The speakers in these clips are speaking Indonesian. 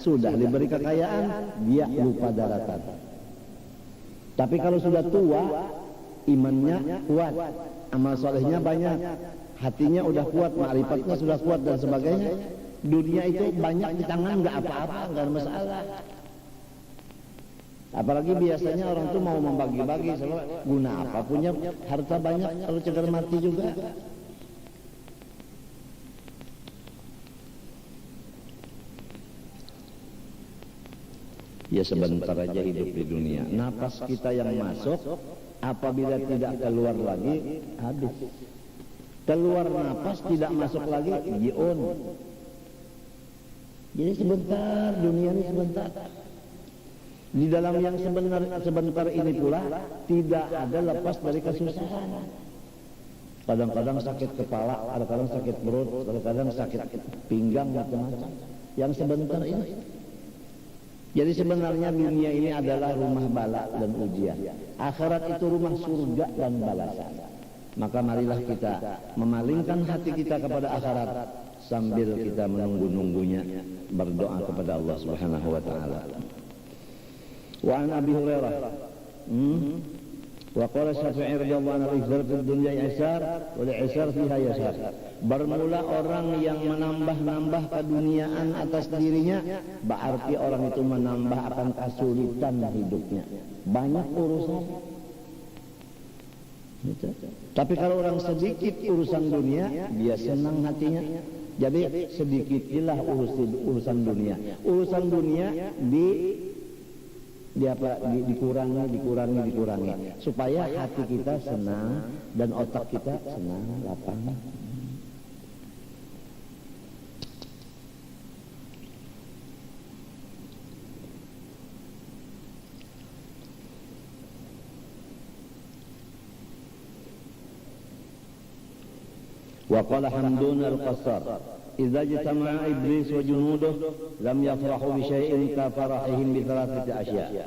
Sudah diberi kekayaan, dia lupa daratan. Tapi kalau sudah tua, imannya kuat, amal solehnya banyak, hatinya udah kuat, ma'rifatnya sudah kuat dan sebagainya, dunia itu banyak di tangan, nggak apa-apa, nggak ada masalah. Apalagi biasanya orang tuh mau membagi-bagi, guna apa punya harta banyak kalau cegar mati juga. Ya sebentar aja hidup di dunia. Napas kita yang masuk, apabila tidak keluar lagi, habis. Keluar napas tidak masuk lagi, jiun. Jadi sebentar, dunia ini sebentar. Di dalam yang sebentar ini pula tidak ada lepas dari kesusahan. Kadang-kadang sakit kepala, kadang-kadang sakit perut, kadang-kadang sakit pinggang, macam-macam. Yang sebentar ini. Jadi sebenarnya dunia ini adalah rumah bala dan ujian. Akhirat itu rumah surga dan balasan. Maka marilah kita memalingkan hati kita kepada akhirat sambil kita menunggu-nunggunya, berdoa kepada Allah Subhanahu wa taala. Wa an Abi Hurairah wa qala Syafi'i radhiyallahu anhu al-ihzar fid dunya yasar wa al-isar fiha yasar. Bermula orang yang menambah-nambah keduniaan atas dirinya, berarti orang itu menambah akan kesulitan hidupnya, banyak urusan. Tapi kalau orang sedikit urusan dunia, dia senang hatinya. Jadi sedikitlah urusan dunia. Urusan dunia dikurangi supaya hati kita senang dan otak kita senang, lapang. Wa qala Hamdun al-Qassar idza ijtama'a iblis wa junuduh lam yafrahu bi syai'in ka farahihim bi thalathati asya'.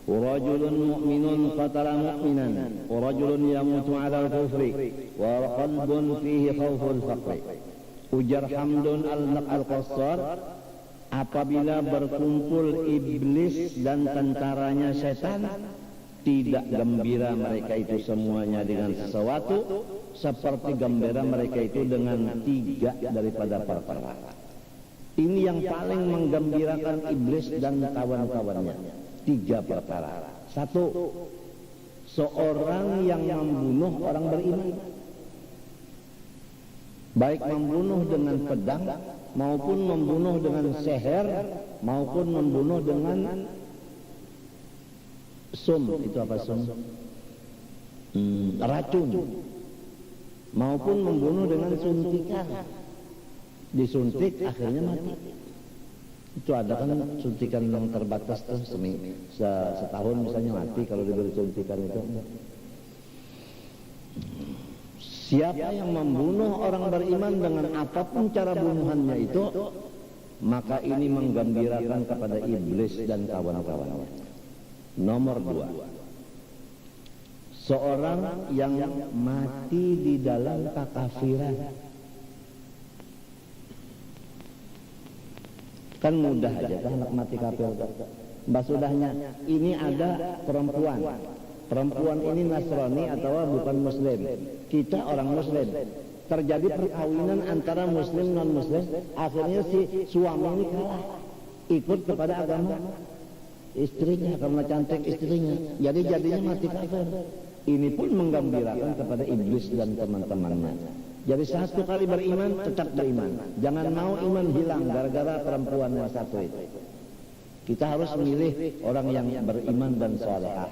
Rajulun mu'minun qatala mu'minan wa rajulun yamutu 'ala al-kufri wa qalbun fihi khawful faqri. Ujar Hamdun al-Qassar, apabila berkumpul iblis dan tentaranya setan, tidak gembira mereka itu semuanya dengan sesuatu, seperti gembira mereka itu dengan tiga daripada perkara. Ini yang paling menggembirakan iblis dan kawan-kawannya. Tiga perkara. Satu, seorang yang membunuh orang beriman, baik membunuh dengan pedang maupun membunuh dengan seher maupun membunuh dengan itu apa sum? Racun. Maupun membunuh dengan suntikan. Disuntik akhirnya mati. Itu ada kan suntikan yang terbatas tuh, setahun misalnya mati kalau diberi suntikan itu. Siapa yang membunuh orang beriman dengan apapun cara bunuhannya itu, maka ini menggembirakan kepada iblis dan kawan-kawannya. Nomor dua, seorang yang mati di dalam kekafiran. Kan mudah aja kan anak mati kafir. Mbak sudahnya, ini ada perempuan. Perempuan ini Nasrani atau bukan Muslim. Kita orang Muslim. Terjadi perkawinan antara Muslim non Muslim. Akhirnya si suami ini kalah, ikut kepada agama istrinya karena cantik istrinya, jadi jadinya mati kafir. Ini pun menggembirakan kepada iblis dan teman-temannya. Jadi satu kali beriman tetap beriman, jangan mau iman hilang gara-gara perempuan yang satu itu. Kita harus memilih orang yang beriman dan salehah.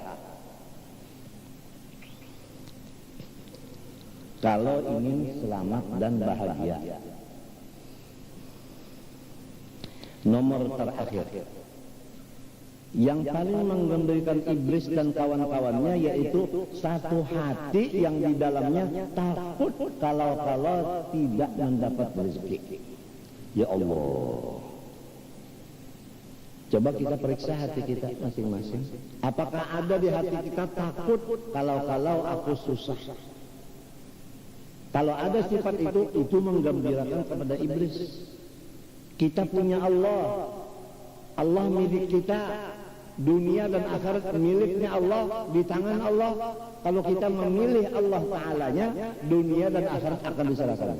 Kalau ingin selamat dan bahagia. Nomor terakhir, yang paling menggembirakan iblis dan kawan-kawannya yaitu satu hati yang di dalamnya takut kalau tidak mendapat rezeki. Ya Allah, coba kita periksa hati kita masing-masing. Apakah ada di hati kita takut kalau aku susah? Kalau ada sifat itu menggembirakan kepada iblis. Kita punya Allah, Allah milik kita, dunia dan akhirat miliknya Allah, di tangan Allah. Kalau kita memilih Allah Ta'alanya, dunia dan akhirat akan diserahkan.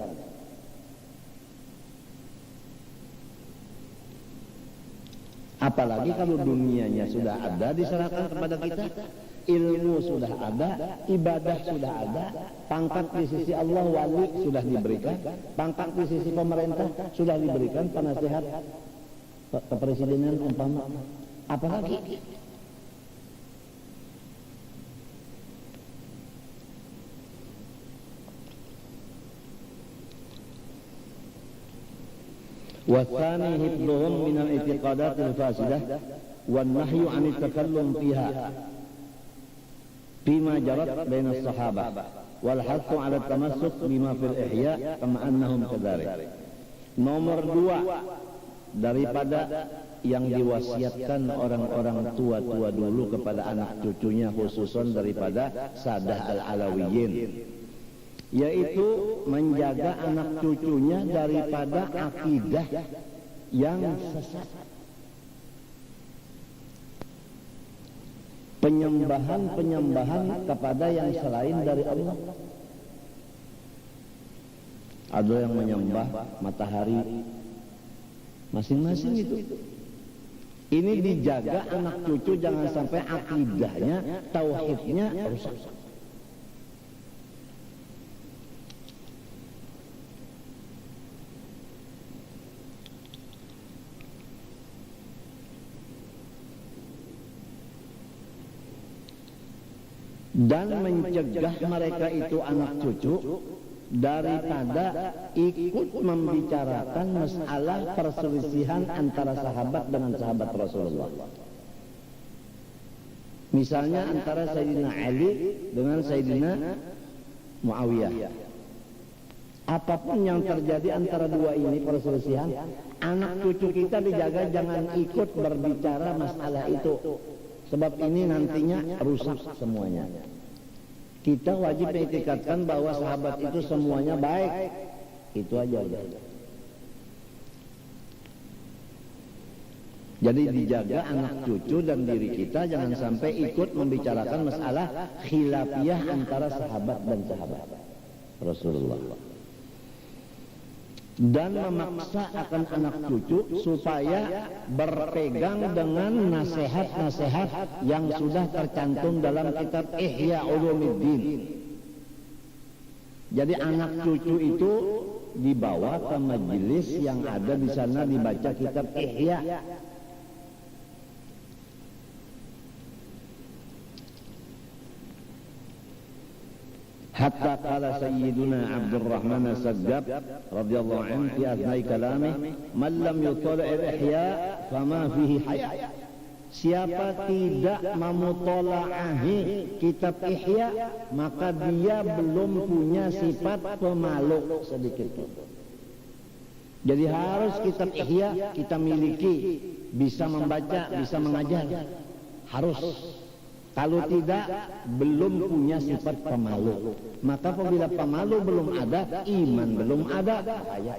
Apalagi kalau dunianya sudah ada diserahkan kepada kita, ilmu sudah ada, ibadah sudah ada, pangkat di sisi Allah wali sudah diberikan, pangkat di sisi pemerintah sudah diberikan, penasihat kepresidenan umpama, apalagi والثاني حفظهم من الاعتقادات الفاسدة والنهي عن التكلم فيها فيما جرت بين الصحابة والحث على التمسك بما في الإحياء كما أنهم كذلك. Nomor 2, daripada yang diwasiatkan orang-orang tua-tua dulu kepada anak cucunya, khususan daripada Sadah Al-Alawiyin, yaitu menjaga anak cucunya daripada akidah yang sesat, penyembahan kepada yang selain dari Allah. Ada yang menyembah matahari, masing-masing itu. Ini dijaga anak cucu jangan sampai akidahnya, tauhidnya rusak. Dan mencegah mereka itu anak cucu daripada ikut membicarakan masalah perselisihan antara sahabat dengan sahabat Rasulullah. Misalnya antara Sayyidina Ali dengan Sayyidina Muawiyah. Apapun yang terjadi antara dua ini perselisihan, anak cucu kita dijaga jangan ikut berbicara masalah itu. Sebab ini nantinya rusak semuanya. Kita wajib mengitikadkan bahwa sahabat itu semuanya baik. Itu aja. Jadi dijaga anak cucu dan diri kita jangan sampai ikut membicarakan masalah khilafiyah antara sahabat dan sahabat Rasulullah. Dan memaksa akan anak cucu supaya berpegang dengan nasihat-nasihat yang sudah tercantum dalam kitab Ihya Ulumuddin. Jadi anak cucu itu dibawa ke majelis yang ada di sana dibaca kitab Ihya. Hatta qala Sayyiduna Abdurrahman As-Saggab radhiyallahu anhu fi asna'i kalamih, "Man lam yutali' al-ihya fama fihi haya." Siapa tidak memutola'ahi kitab Ihya, maka dia belum punya sifat pemalu sedikit pun. Jadi harus kitab Ihya kita miliki, bisa membaca, bisa mengajar, harus. Kalau tidak, belum punya sifat pemalu. Maka apabila pemalu belum ada, iman belum ada, bahaya.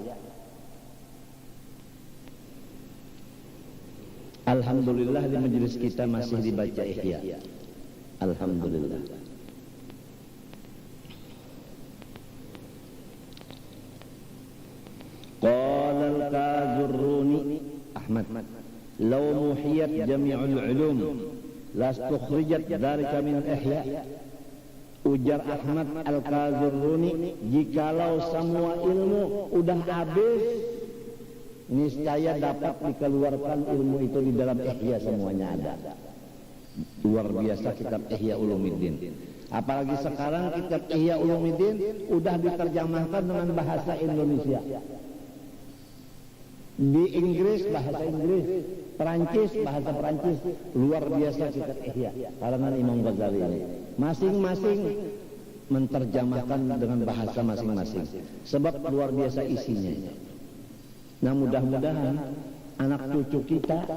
Alhamdulillah di majelis kita masih dibaca Ihya. Alhamdulillah. Qala al-Kazurruni Ahmad, "Law muhiyat jami'ul ulum lastukhrijat dzalika min al-ihya." Ujar Ahmad Al-Kazurruni, jikalau semua ilmu udah habis, niscaya dapat dikeluarkan ilmu itu di dalam Ihya, semuanya ada. Luar biasa kitab Ihya Ulumuddin. Apalagi sekarang kitab Ihya Ulumuddin udah diterjemahkan dengan bahasa Indonesia. Di Inggris bahasa Inggris, Perancis bahasa Perancis. Luar biasa kitab Ihya karangan Imam Ghazali ini. Masing-masing menterjemahkan dengan bahasa masing-masing. Sebab luar biasa isinya. Nah, mudah-mudahan anak cucu kita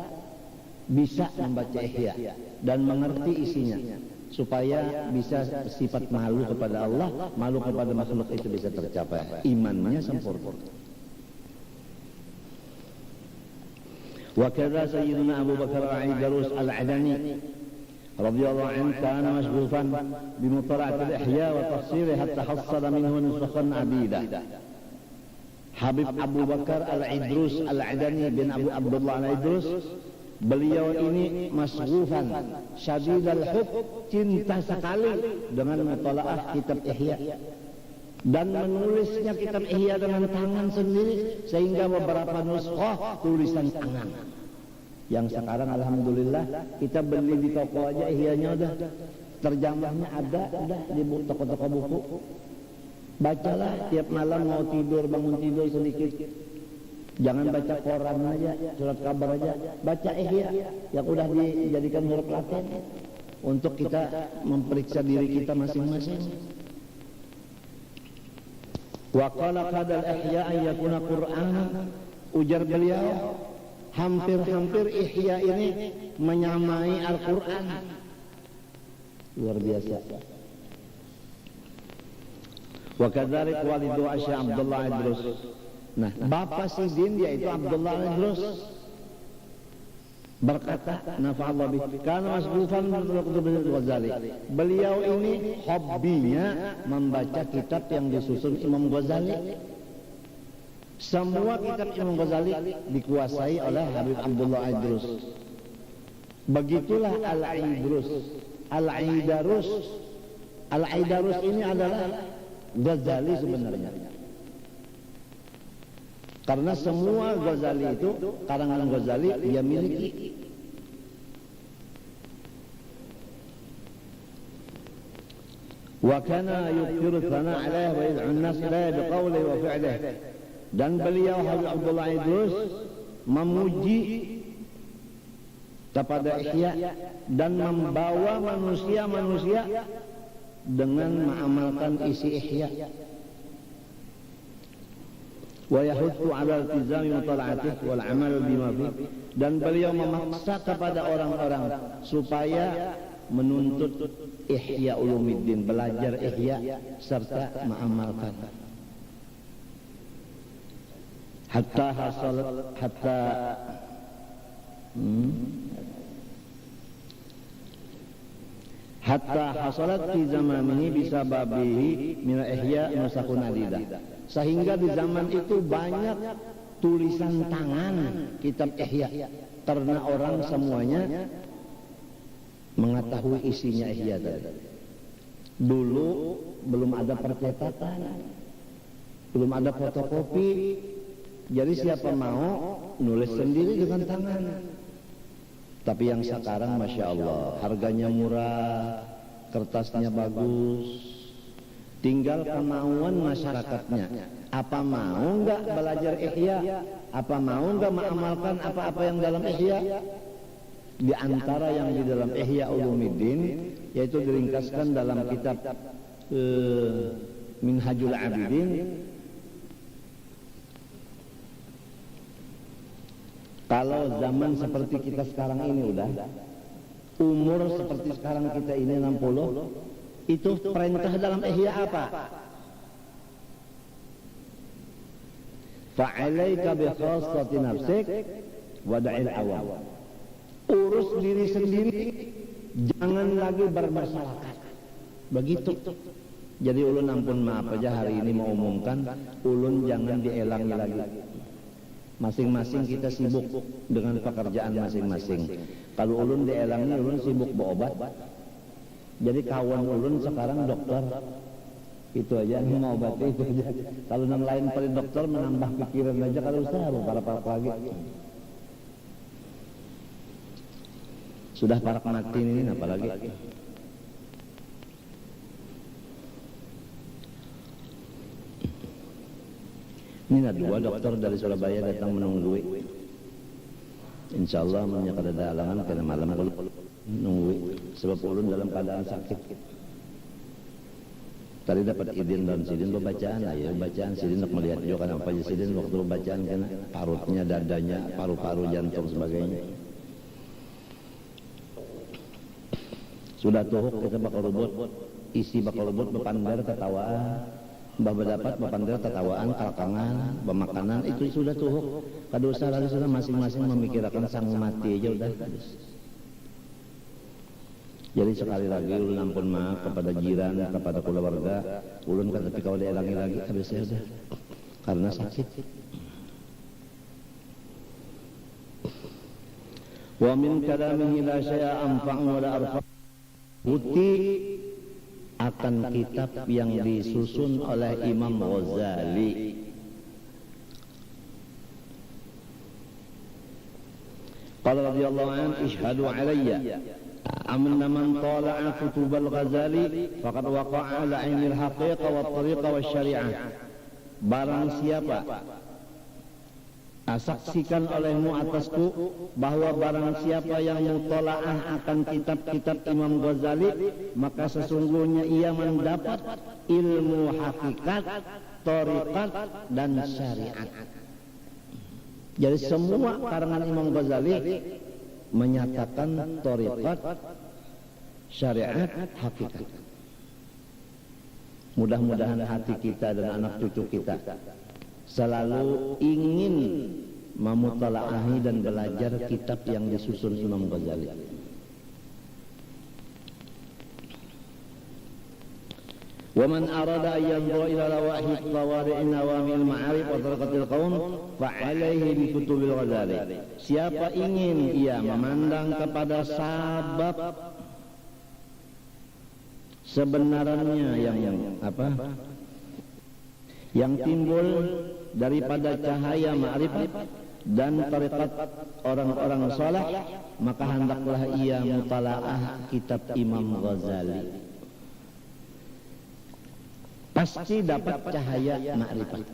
bisa membaca Ihya dan mengerti isinya, supaya bisa sifat malu kepada Allah, malu kepada makhluk itu bisa tercapai, imannya sempurna. وكذا سيدنا أبو بكر العيدروس العدني رضي الله عنه كان مشغوفا بمطالعة الإحياء وتفسيره حتى حصل منه نسخا عديدة. Habib Abu Bakar Al-Idrus Al-Adani bin Abu Abdullah Al-Idrus, beliau ini masghufan syadidal hub, cinta sekali dengan mutalaah kitab Ihya, dan menulisnya kitab Ihya dengan tangan sendiri, sehingga beberapa nuskhah tulisan tangan yang sekarang alhamdulillah kita beli di toko aja Ihyanya udah terjemahnya ada di toko-toko buku. Bacalah tiap malam mau tidur, bangun tidur sedikit. Jangan baca koran aja, surat kabar aja. Baca Ihya yang udah dijadikan huruf Latin untuk kita memeriksa diri kita masing-masing. Wa qala qadal Ihya an yakuna Qur'an, ujar beliau, hampir-hampir Ihya ini menyamai Al-Qur'an. Luar biasa. Wa kadzalik walidu Asy Abdullah Idrus. Nah, bapak Sidin yaitu Abdullah Idrus berkata, nafa'allahu bi, kana masghufan bi Ghazali. Beliau ini hobinya membaca kitab yang disusun Imam Ghazali. Semua kitab Imam Ghazali dikuasai oleh Habib Abdullah Idrus. Begitulah Al-Idrus, Al-Aidarus. Al-Aidarus ini adalah Ghazali sebenarnya, karena semua Ghazali itu karangan Ghazali dia miliki. Wa kana yukthiru thana alaihi wa yad'u an-nas ilaihi biqawlihi wa fi'lihi. Dan beliau Habib Abdullah Idrus memuji kepada Ihya dan membawa manusia-manusia dengan mengamalkan isi Ihya. Wa yahuttu 'ala iltizami mutala'atihi wal 'amal bima fihi. Dan beliau memaksa kepada orang-orang supaya menuntut Ihya Ulumuddin, belajar Ihya serta mengamalkan. Hatta hasalat fi zamanihi bisababihi min Ihya nusakhun adidah. Sehingga di zaman itu banyak tulisan tangan kitab Ihya, karena orang semuanya mengetahui isinya Ihya tadi. Dulu belum ada percetakan, belum ada fotokopi, jadi siapa mau nulis sendiri dengan tangan. Tapi yang sekarang Masya Allah, harganya murah, kertasnya bagus, tinggal kemauan masyarakatnya. Apa mau enggak belajar Ihya? Apa mau enggak mengamalkan apa-apa yang dalam Ihya? Di antara yang di dalam Ihya Ulumuddin, yaitu diringkaskan dalam kitab Minhajul Abidin. Kalau zaman seperti kita sekarang ini udah, umur seperti sekarang kita ini 60, itu perintah dalam Ihya apa? Fa'alaika bi khassati nafsik wada'il awam. Urus diri sendiri, jangan lagi bermasyarakat. Begitu. Jadi ulun ampun maaf aja hari ini mau umumkan, ulun jangan dielangi lagi. Masing-masing kita sibuk dengan pekerjaan masing-masing. Kalau ulun dielangi, ulun sibuk berobat. Jadi kawan ulun sekarang dokter. Itu aja, mau obat itu aja. Kalau yang lain pada dokter menambah pikiran aja, kalau usaha para lagi. Sudah parak mati ini apalagi. Ini ada 2 dokter dari Surabaya datang menunggui. Insya Allah menyakit ada halangan karena malam nunggui. Sebab ulun dalam keadaan sakit. Tadi dapat izin dan sidin lo bacaan lah ya, bacaan sidin nak melihat juga kan apa aja sidin waktu lo bacaan karena parutnya, dadanya, paru-paru, jantung sebagainya. Sudah tuhuk kita bakal robot, isi bakal robot berpandar ketawa. Mbah berdapat bapandera tertawaan, kalkangan, pemakanan itu sudah tuhuk. Kadosa lagi sudah masing-masing memikirkan sang mati aja udah. Jadi sekali lagi ulun ampun maaf kepada jiran, kepada keluarga. Ulun kan tapi kalau dielangi lagi habis saya udah karena sakit. Wa min kalamihi la syai'a anfa'u wa la arfa'. Bukti akan kitab yang disusun oleh Imam Ghazali. Qala radhiyallahu anhu ishhadu alayya amna man tala'a kutub al-Ghazali faqad waqa'a ala 'ainil haqiqah wa tariqah wa syari'ah. Barang siapa saksikan olehmu atasku bahwa barang siapa yang mutola'ah akan kitab-kitab Imam Ghazali, maka sesungguhnya ia mendapat ilmu hakikat, thariqat dan syariat. Jadi semua karangan Imam Ghazali menyatakan thariqat, syariat, hakikat. Mudah-mudahan hati kita dan anak cucu kita selalu ingin memutalaahi dan belajar kitab yang disusun Imam Ghazali. Wa man arada an yanzura ila lawahid tawari'in awamil ma'arif wa tariqatil qaum fa alaihi bi kutubil Ghazali. Siapa ingin ia memandang kepada sabab sebenarnya yang timbul daripada cahaya ma'rifat dan tariqat orang-orang saleh, maka hendaklah ia mutalaah kitab Imam Ghazali. Pasti dapat cahaya ma'rifat.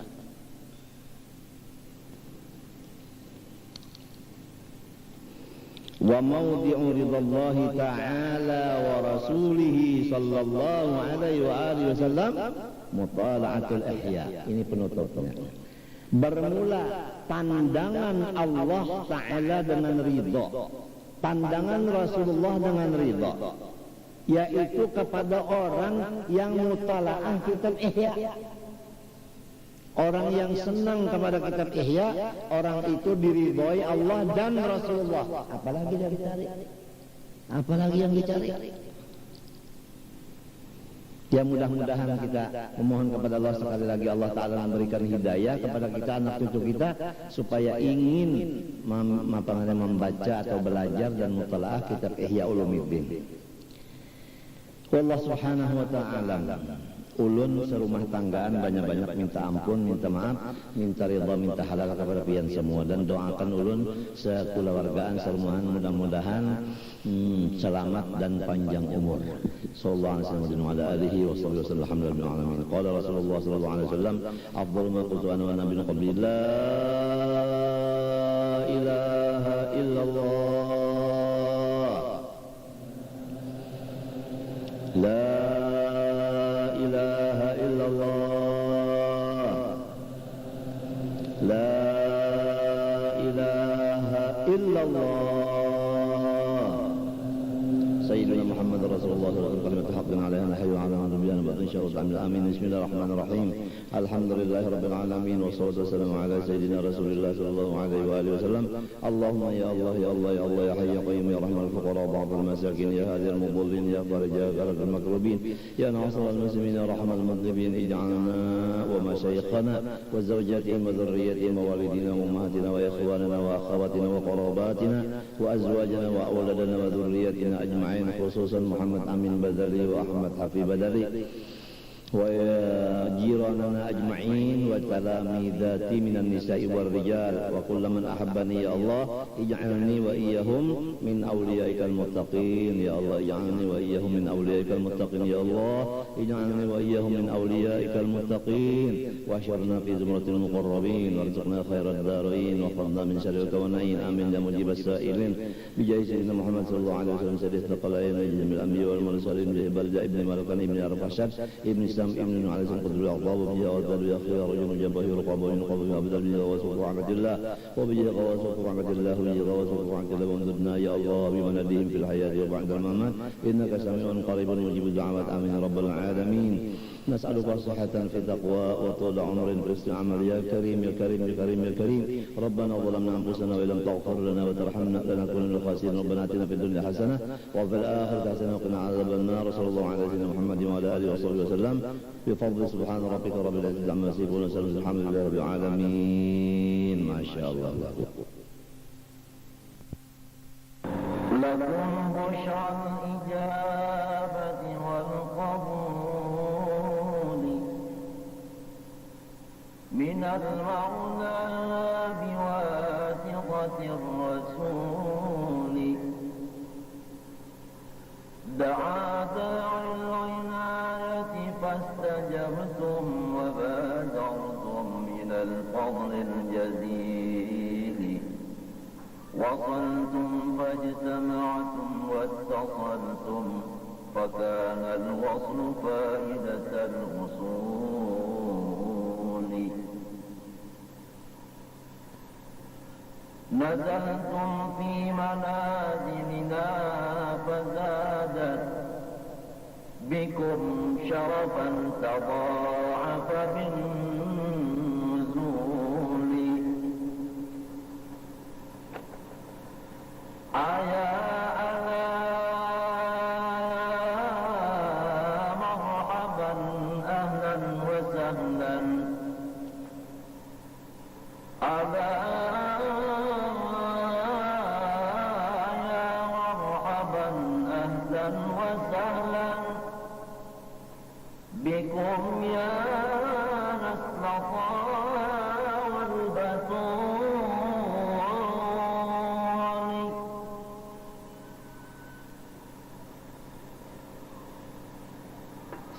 Wa mawdi'u ridallahi ta'ala wa rasulihi sallallahu alaihi wa alihi wasallam mutala'atul ihya. Ini penutupnya. Bermula pandangan Allah Ta'ala dengan ridha, pandangan Rasulullah dengan ridha, yaitu kepada orang yang mutala'ah kitab ihya. Orang yang senang kepada kitab ihya, orang itu diridhoi Allah dan Rasulullah. Apalagi yang dicari? Apalagi yang dicari? Ya mudah-mudahan kita memohon kepada Allah sekali lagi, Allah Ta'ala memberikan hidayah kepada kita, anak cucu kita, supaya ingin membaca atau belajar dan mutalaah kitab Ihya Ulumuddin. Allah Subhanahu wa Ta'ala, ulun serumah tanggaan banyak-banyak minta ampun, minta maaf, minta ridha, minta halal kepada pian semua, dan doakan ulun sekeluargaan serumahan mudah-mudahan selamat dan panjang umur. Sallallahu alaihi wa ala alihi wa sahbihi wasallam. Alhamdulillah alamin. Qala Rasulullah sallallahu alaihi wasallam, afdalu ma qultu ana wa nabiyyu qabli la ilaha illallah. La ilaha illallah. La ilaha illallah. Sayyidina Muhammad Rasulullah sallallahu alaihi wasallam haqqan alaihi nahyu ala nabiyina wa insyaAllah amin. Bismillahirrahmanirrahim. Alhamdulillahirabbil alamin wassalatu wassalamu ala sayyidina Rasulillah sallallahu alaihi wa alihi wasallam. Allahumma ya Allah ya Allah ya Allah ya hayy ya qayyum ya rahman al-fuqara ba'd al-masakin ya hadi al-mudallin ya farija al-makrubin ya nasir al-muslimin ya rahman al-mudallin ij'alna wa mashayikhana wa zawjatihim wa dhurriyyatihim wa walidina wa ummahatina wa ikhwanina wa akhawatina wa qarabatina wa azwajina wa awladana wa dhurriyyatina ajma'in, khususan Muhammad Amin Badali wa Ahmad Hafi Badali وجيراننا أجمعين وتلاميذاتي من النساء والرجال وكل من أحبني يا الله اجعلني وإياهم من أوليائك المتقين يا الله اجعلني وإياهم من أوليائك المتقين يا الله اجعلني وإياهم من أوليائك المتقين واحشرنا في زمرة المقربين وارزقنا خير الدارين وفضنا من شر الكونين آمين يا مجيب السائلين بجاه سيدنا محمد صلى الله عليه وسلم سيد الثقلين جميع الأنبياء والمرسلين بلجأ ابن ملكان ابن الرشاد ابن الإسلام ابن عليه السلام قدر الأقضاب وبه أوزال يخير رجل جنبه رقاب وينقض أبدا به غواسق رحمة الله وبه غواسق رحمة الله وبه غواسق رحمة الله وانزلنا يا الله بمنادهم في الحياة وبعد الممات إنك سميع قريب مجيب الدعوات آمين رب العالمين. نسألك صحة في تقوى وطول عمر في استعمال يا كريم يا كريم يا كريم يا كريم. ربنا ظلمنا أنفسنا وإن لم تغفر لنا وترحمنا لنكون من الخاسرين. ربنا آتنا في الدنيا حسنة وفي الآخرة حسنة وقنا عذاب النار. صلى الله على سيدنا محمد وعلى آله وصحبه وسلم بفضل سبحان ربك رب العزة عما يصفون وسلام الحمد لله رب العالمين. ما شاء الله. لكم بشرى الإجابة والقبول من المولى بواسطة الرسول. دعا داعي العناية فاستجبتم وبادرتم من الفضل الجزيل. وصلتم فاجتمعتم واتصلتم فكان الوصل فائدة الوصول. نزلتم في منازلنا فزادت بكم شرفا تضاعف بالنزول. أيا مرحبا أهلا وسهلا. ألا يا مرحبا أهلا وسهلا بكم يا نسل طه والبتول.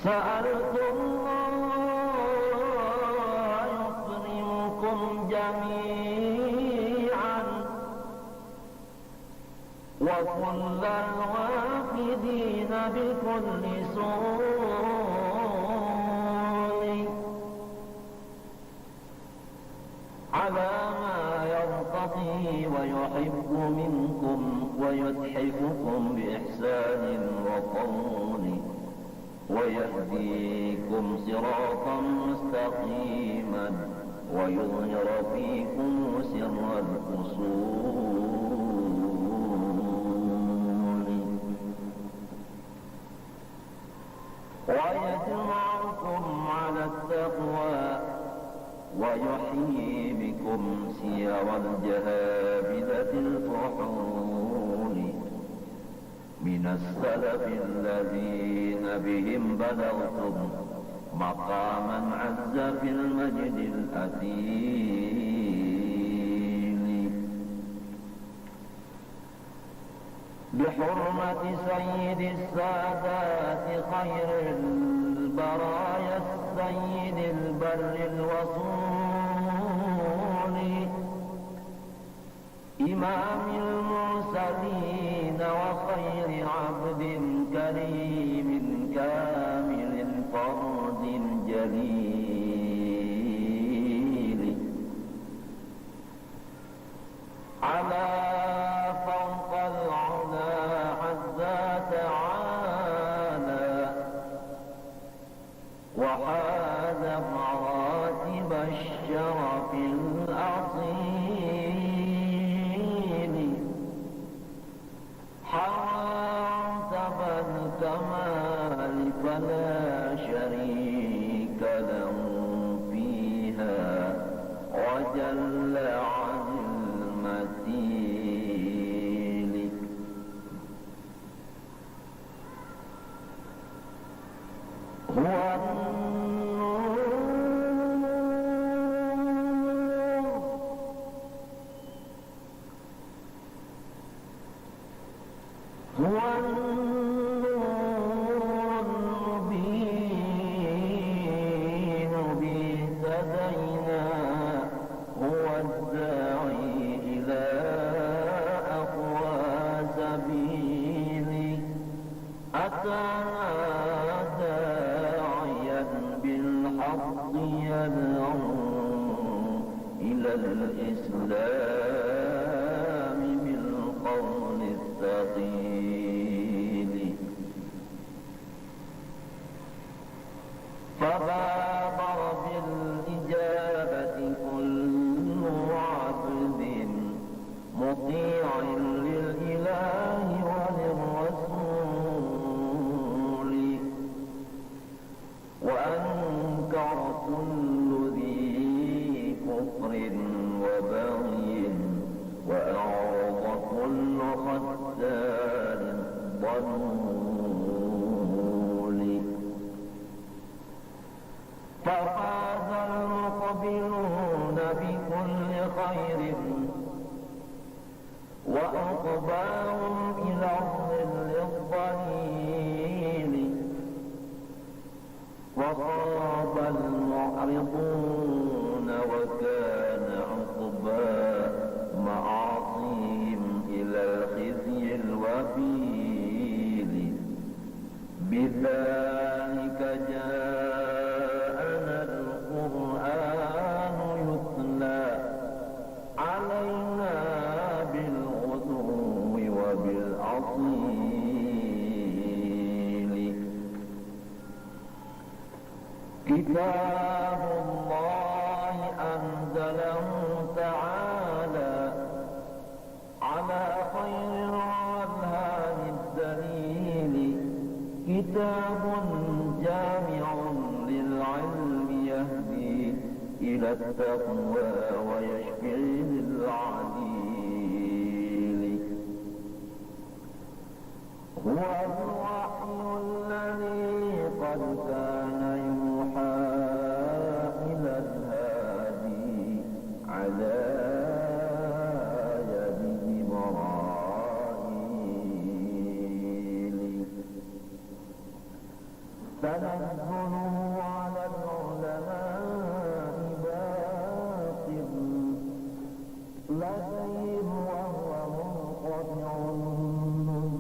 سألت الله يكرمكم جميعا وكل الوافدين بكل سوء على ما يرتضي ويحب منكم ويتحفكم بإحسان وقول ويهديكم صراطا مستقيما ويظهر فيكم سر الأصول ويجمعكم على التقوى ويحيي بكم سير الجهابذة الفحول من السلف الذين بهم بلغتم مقاما عز في المجد الأثيل. بحرمة سيد السادات خير البرايا السيد البر الوصول إمام المرسلين وخير عبد كريم كامل فرد جليل على فوق العلا عزا تعالى وحاز مراتب الشرف الأصيل. حرمت الكمال فلا شريك له فيها وجل عن المثيل. هو النور المبين به اهتدينا هو الداعي إلى الإسلام بالقول الثقيل فبادر بالإجابة كل عبد مطيع للإله وللرسول وأنكر كل ذي كفر وبغي وأعرض كل ختان ضلول ففاز المقبلون بكل خير وأقباهم إلى الظل الظليل وخاب المعرضون وكان عقبى معاصيهم إلى الخزي الوبيل بذلك جاءنا القرآن يتلى علينا بالغدو وبالأصيل كتاب الله أنزله تعالى على خير الأذهان الدليل كتاب جامع للعلم يهدي إلى التقوى ويشفع للعليل هو الوحي الذي قد كان يوحى إلى الهادي على يد جبرائيل تنزله على العلماء باقٍ لديه